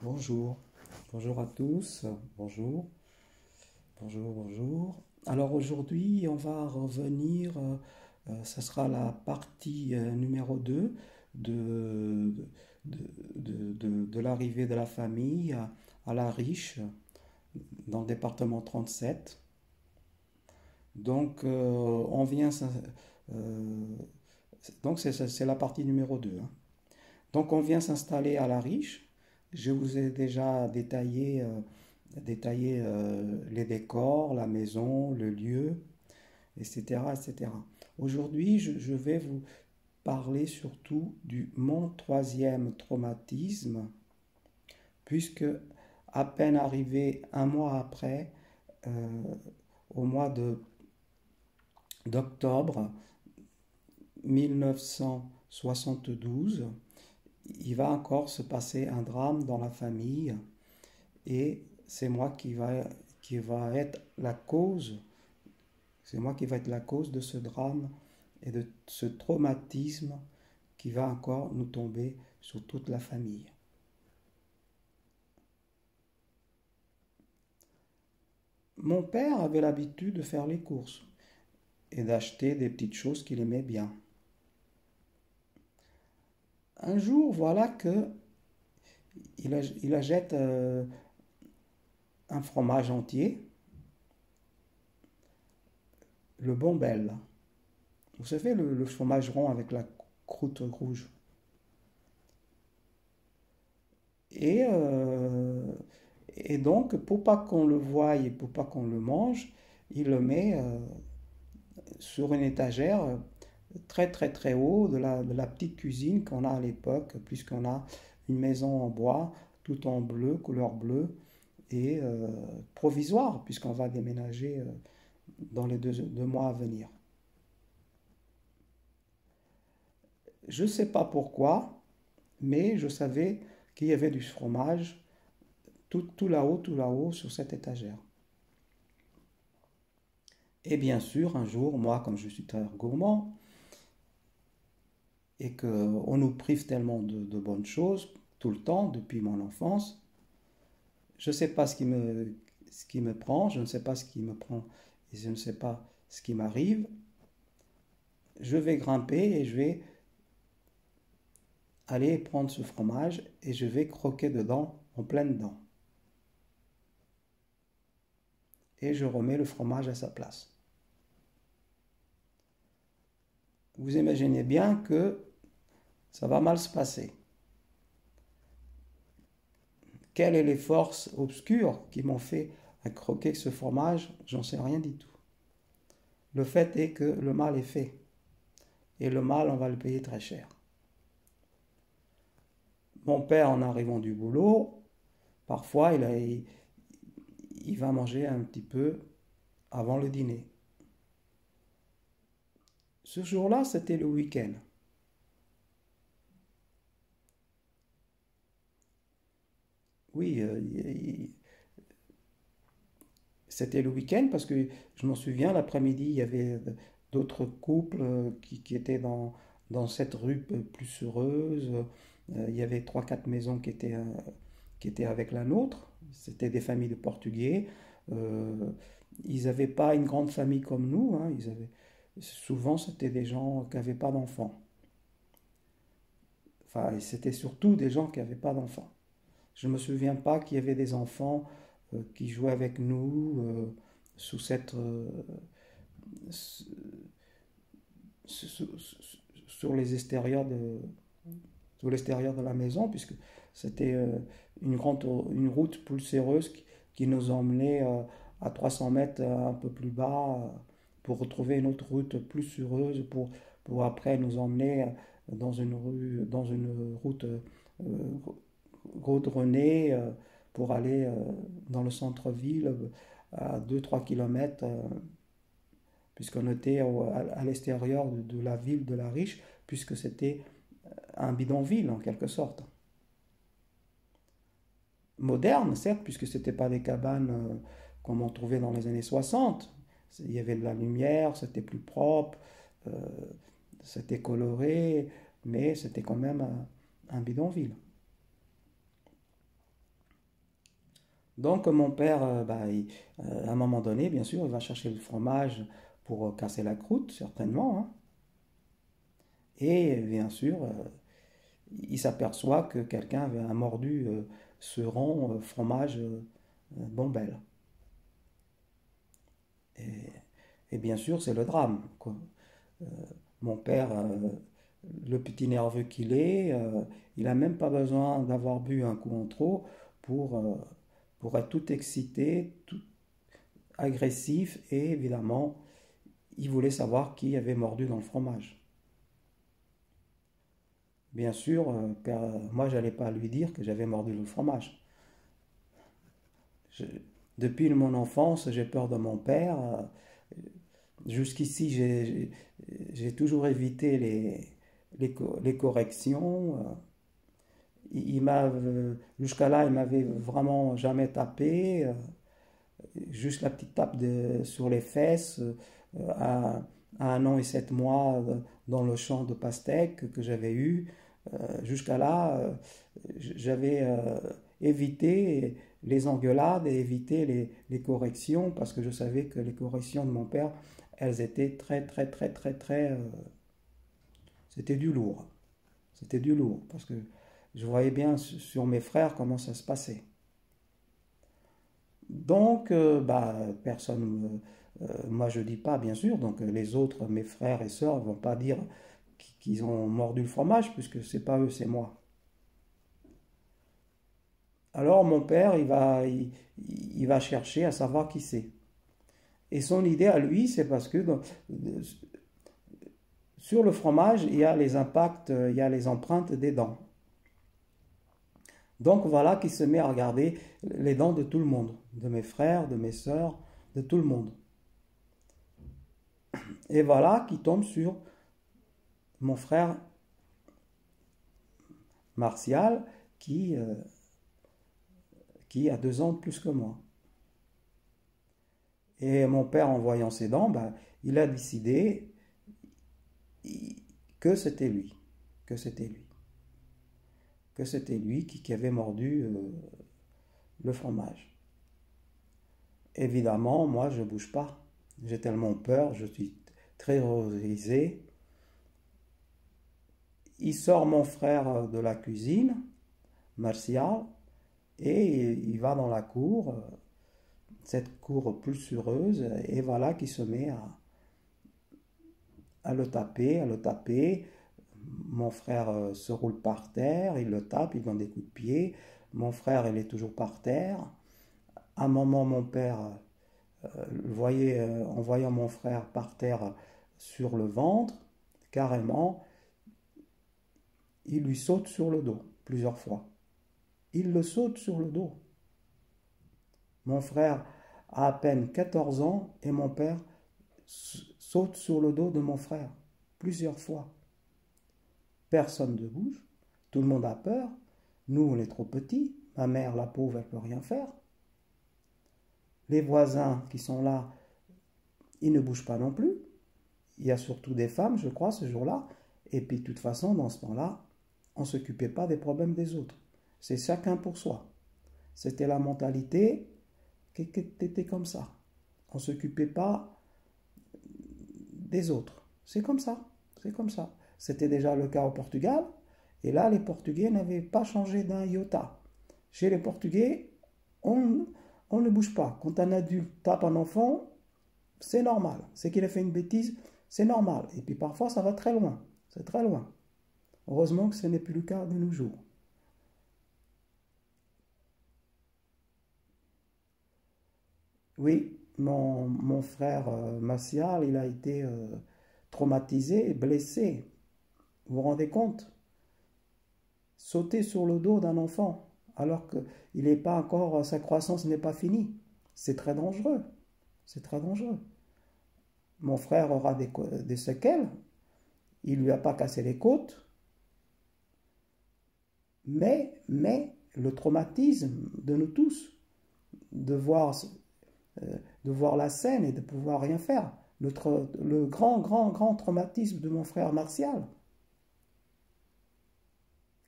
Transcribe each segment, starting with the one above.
Bonjour, bonjour à tous, bonjour, bonjour, bonjour. Alors aujourd'hui, on va revenir, ça sera la partie numéro 2 de, de l'arrivée de la famille à La Riche, dans le département 37. Donc, on vient, euh, donc c'est la partie numéro 2. Donc, on vient s'installer à La Riche. Je vous ai déjà détaillé les décors, la maison, le lieu, etc., etc. Aujourd'hui, je vais vous parler surtout du mon troisième traumatisme, puisque à peine arrivé un mois après, euh, au mois d'octobre 1972, il va encore se passer un drame dans la famille et c'est moi qui va être la cause, c'est moi qui va être la cause de ce drame et de ce traumatisme qui va encore nous tomber sur toute la famille. Mon père avait l'habitude de faire les courses et d'acheter des petites choses qu'il aimait bien. Un jour, voilà que il achète un fromage entier, le Bombel. Vous savez, le fromage rond avec la croûte rouge. Et, euh, et donc, pour pas qu'on le voie et pour pas qu'on le mange, il le met sur une étagère très très très haut de la petite cuisine qu'on a à l'époque, puisqu'on a une maison en bois, tout en bleu, couleur bleue, et provisoire, puisqu'on va déménager dans les deux mois à venir. Je ne sais pas pourquoi, mais je savais qu'il y avait du fromage tout là-haut sur cette étagère. Et bien sûr, un jour, moi, comme je suis très gourmand, et qu'on nous prive tellement de bonnes choses tout le temps, depuis mon enfance, je ne sais pas ce qui me prend, je ne sais pas ce qui me prend et je ne sais pas ce qui m'arrive. Je vais grimper et je vais aller prendre ce fromage et je vais croquer dedans en pleine dent. Et je remets le fromage à sa place. Vous imaginez bien que ça va mal se passer. Quelles sont les forces obscures qui m'ont fait croquer ce fromage? J'en sais rien du tout. Le fait est que le mal est fait. Et le mal, on va le payer très cher. Mon père, en arrivant du boulot, parfois il va manger un petit peu avant le dîner. Ce jour-là, c'était le week-end. Oui, c'était le week-end parce que je m'en souviens, l'après-midi, il y avait d'autres couples qui étaient dans cette rue plus heureuse. Il y avait trois, quatre maisons qui étaient avec la nôtre. C'était des familles de Portugais. Euh, Ils n'avaient pas une grande famille comme nous, hein. Souvent, c'était des gens qui n'avaient pas d'enfants. Enfin, c'était surtout des gens qui n'avaient pas d'enfants. Je ne me souviens pas qu'il y avait des enfants qui jouaient avec nous sous cette, sur les extérieurs sur l'extérieur de la maison, puisque c'était une route poussiéreuse qui nous emmenait à 300 mètres un peu plus bas pour retrouver une autre route plus sinueuse pour après nous emmener dans une route goudronnée pour aller dans le centre-ville à 2-3 km puisqu'on était à l'extérieur de la ville de La Riche, puisque c'était un bidonville en quelque sorte. Moderne, certes, puisque ce n'était pas des cabanes comme on trouvait dans les années 60. Il y avait de la lumière, c'était plus propre, euh, c'était coloré, mais c'était quand même un bidonville. Donc mon père, à un moment donné, bien sûr, il va chercher le fromage pour casser la croûte, certainement, hein. Et bien sûr, il s'aperçoit que quelqu'un a mordu ce rond fromage Bombelle. Et, et bien sûr, c'est le drame, quoi. Euh, Mon père, le petit nerveux qu'il est, il n'a même pas besoin d'avoir bu un coup en trop pour, euh, pour être tout excité, tout agressif, et évidemment, il voulait savoir qui avait mordu dans le fromage. Bien sûr, moi, j'allais pas lui dire que j'avais mordu le fromage. Je- Depuis mon enfance, j'ai peur de mon père. Jusqu'ici, j'ai toujours évité les corrections. Jusqu'à là, il m'avait vraiment jamais tapé. Juste la petite tape sur les fesses à 1 an et 7 mois dans le champ de pastèques que j'avais eu. Jusqu'à là, j'avais évité les engueulades et évité les corrections parce que je savais que les corrections de mon père, elles étaient très, très, très, très, très. C'était du lourd. C'était du lourd parce que je voyais bien sur mes frères comment ça se passait. Donc, personne, moi je dis pas, bien sûr, donc les autres, mes frères et sœurs, vont pas dire qu'ils ont mordu le fromage, puisque c'est pas eux, c'est moi. Alors mon père, il va chercher à savoir qui c'est. Et son idée à lui, c'est parce que sur le fromage, il y a les impacts, il y a les empreintes des dents. Donc voilà qu'il se met à regarder les dents de tout le monde, de mes frères, de mes sœurs, de tout le monde. Et voilà qu'il tombe sur mon frère Martial qui a 2 ans de plus que moi. Et mon père, en voyant ses dents, il a décidé que c'était lui, que c'était lui, que c'était lui qui avait mordu le fromage. Évidemment, moi, je ne bouge pas. J'ai tellement peur, je suis très terrorisé. Il sort mon frère de la cuisine, Martial, et il va dans la cour, cette cour pulsureuse, et voilà qu'il se met à le taper, à le taper. Mon frère se roule par terre, il le tape, il donne des coups de pied. Mon frère, il est toujours par terre. À un moment, mon père, en voyant mon frère par terre sur le ventre, carrément, il lui saute sur le dos plusieurs fois. Il le saute sur le dos. Mon frère a à peine 14 ans et mon père saute sur le dos de mon frère plusieurs fois. Personne ne bouge, tout le monde a peur. Nous, on est trop petits. Ma mère, la pauvre, elle ne peut rien faire. Les voisins qui sont là, ils ne bougent pas non plus. Il y a surtout des femmes, je crois, ce jour-là. Et puis, de toute façon, dans ce temps-là, on ne s'occupait pas des problèmes des autres. C'est chacun pour soi. C'était la mentalité qui était comme ça. On ne s'occupait pas des autres. C'est comme ça. C'est comme ça. C'était déjà le cas au Portugal. Et là, les Portugais n'avaient pas changé d'un iota. Chez les Portugais, on ne bouge pas. Quand un adulte tape un enfant, c'est normal. C'est qu'il a fait une bêtise, c'est normal. Et puis parfois, ça va très loin. C'est très loin. Heureusement que ce n'est plus le cas de nos jours. Oui, mon frère Martial, il a été traumatisé, blessé. Vous vous rendez compte? Sauter sur le dos d'un enfant alors que il n'est pas encore, sa croissance n'est pas finie. C'est très dangereux. C'est très dangereux. Mon frère aura des séquelles. Il ne lui a pas cassé les côtes. Mais le traumatisme de nous tous, de voir, de voir la scène et de pouvoir rien faire. Le grand, grand, grand traumatisme de mon frère Martial,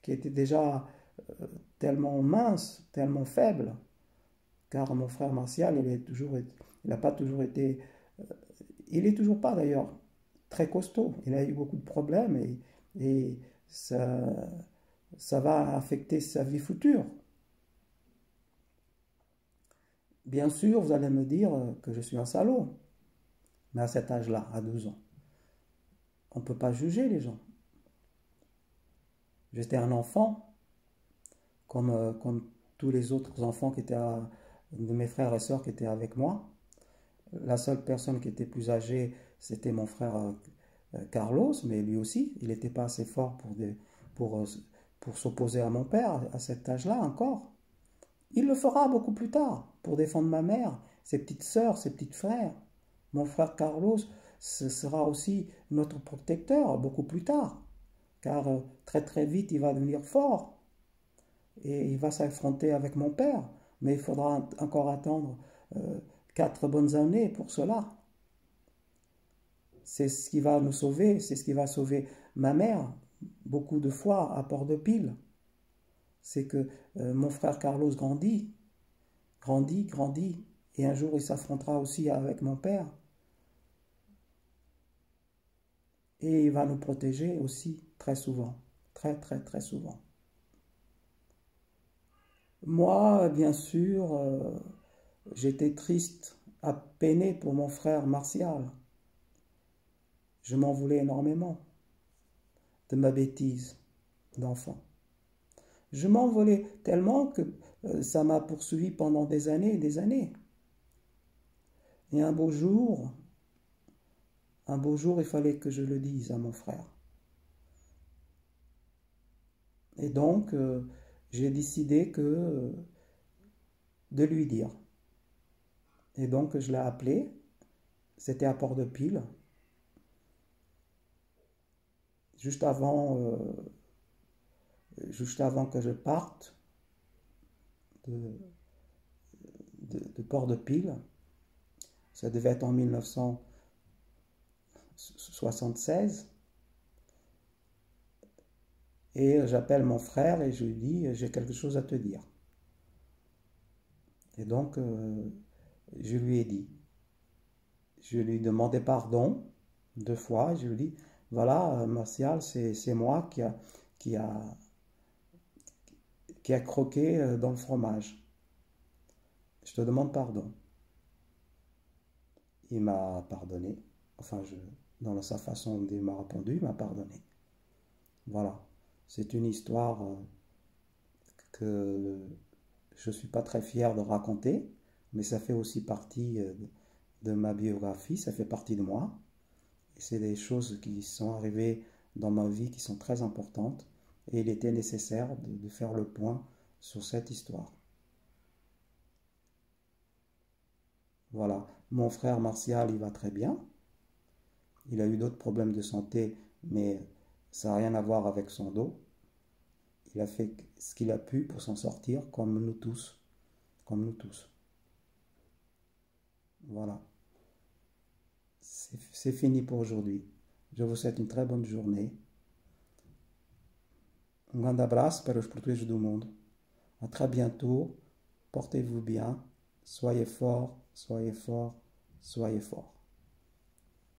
qui était déjà tellement mince, tellement faible, car mon frère Martial, il n'a pas toujours été, euh, il est toujours pas d'ailleurs très costaud. Il a eu beaucoup de problèmes et ça, ça va affecter sa vie future. Bien sûr, vous allez me dire que je suis un salaud, mais à cet âge-là, à 12 ans, on ne peut pas juger les gens. J'étais un enfant, comme tous les autres enfants de mes frères et sœurs qui étaient avec moi. La seule personne qui était plus âgée, c'était mon frère Carlos, mais lui aussi, il n'était pas assez fort pour, euh, pour s'opposer à mon père à cet âge-là encore. Il le fera beaucoup plus tard pour défendre ma mère, ses petites sœurs, ses petits frères. Mon frère Carlos, ce sera aussi notre protecteur beaucoup plus tard, car très très vite il va devenir fort et il va s'affronter avec mon père. Mais il faudra encore attendre 4 bonnes années pour cela. C'est ce qui va nous sauver, c'est ce qui va sauver ma mère beaucoup de fois à Port-de-Pile. C'est que mon frère Carlos grandit, grandit, grandit, et un jour il s'affrontera aussi avec mon père. Et il va nous protéger aussi très souvent, très très très souvent. Moi, bien sûr, j'étais triste, peiné pour mon frère Martial. Je m'en voulais énormément de ma bêtise d'enfant. Je m'en voulais tellement que ça m'a poursuivi pendant des années et des années. Et un beau jour, il fallait que je le dise à mon frère. Et donc, j'ai décidé de lui dire. Et donc, je l'ai appelé. C'était à Port-de-Pile. Juste avant que je parte de, de Port-de-Pile. Ça devait être en 1976. Et j'appelle mon frère et je lui dis, j'ai quelque chose à te dire. Et donc, je lui ai dit. Je lui ai demandé pardon 2 fois. Je lui ai dit, voilà, Martial, c'est moi qui a, qui a croqué dans le fromage. Je te demande pardon. Il m'a pardonné. Enfin, dans sa façon dont il m'a répondu, il m'a pardonné. Voilà. C'est une histoire que je ne suis pas très fier de raconter, mais ça fait aussi partie de ma biographie, ça fait partie de moi. Et c'est des choses qui sont arrivées dans ma vie qui sont très importantes. Et il était nécessaire de faire le point sur cette histoire. Voilà. Mon frère Martial, il va très bien. Il a eu d'autres problèmes de santé, mais ça n'a rien à voir avec son dos. Il a fait ce qu'il a pu pour s'en sortir, comme nous tous. Comme nous tous. Voilà. C'est fini pour aujourd'hui. Je vous souhaite une très bonne journée. Um grande abraço para os portugueses do mundo. À très bientôt. Portez-vous bien. Soyez forts, soyez forts, soyez forts.